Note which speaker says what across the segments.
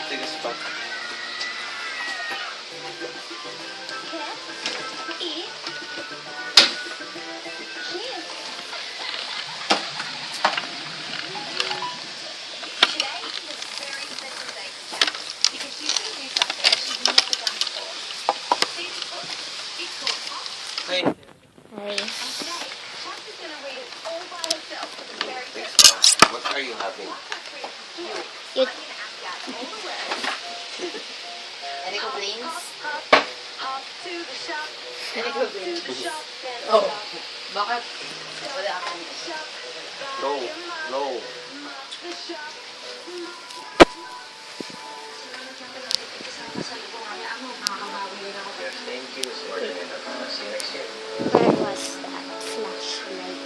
Speaker 1: Tigas pa. Hey.
Speaker 2: Ay.
Speaker 1: What are you having?
Speaker 2: It,
Speaker 3: Any complaints? Any complaints? Oh, bakit? Wala akong...
Speaker 1: No. No. Thank you. See you next year.
Speaker 2: where was that flashlight?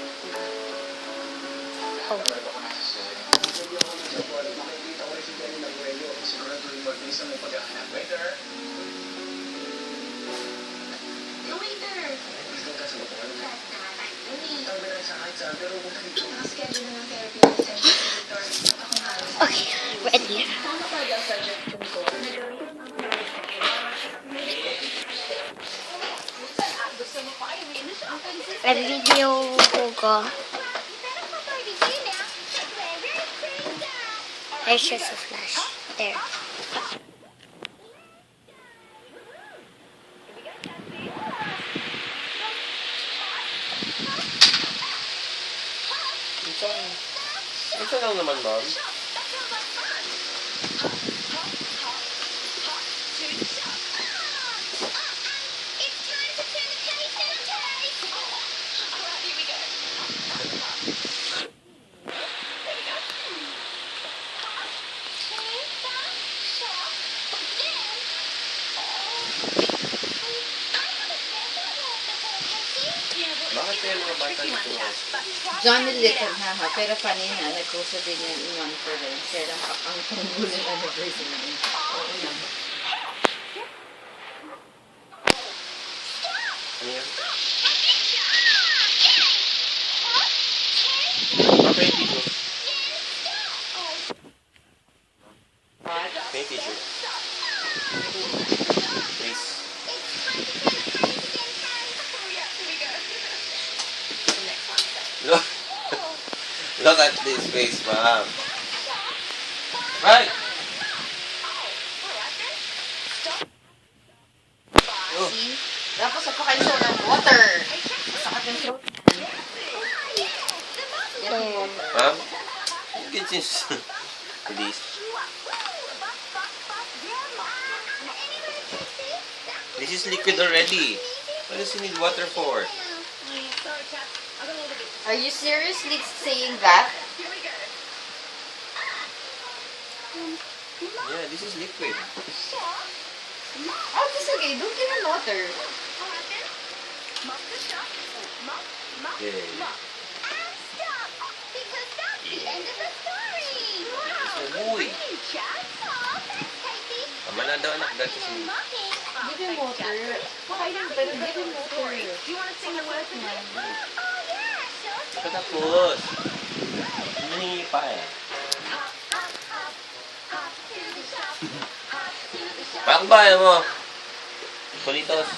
Speaker 2: Oh. Okay, ready. Video ko. There's just a flash. There.
Speaker 1: Ito lang naman, ma'am. Bakit kayo mga bata dito?
Speaker 3: Johnny Little ha, pero kanina, nag-post din yan in one for them. Kaya lang ang tunggulan anniversary. Oo naman.
Speaker 1: Ano yan? Okay, dito. May teacher. Please. Look. Look at this face, ma'am. Right. Oh.
Speaker 3: See? Tapos napakain siya ng water. Sakit yung throat. Yan yung water.
Speaker 1: Ma'am? You can just release. This is liquid already. What does you need water for?
Speaker 3: Are you seriously saying that?
Speaker 1: Yeah, this is liquid.
Speaker 3: Oh, it's okay. Don't give him water.
Speaker 1: Yeah. Uy! Tama na daw anak, dati si...
Speaker 3: Give him water. Pakain him, pero give him water.
Speaker 1: Patapos. Hinihingi pa eh. Pakbaya mo. Kulitos.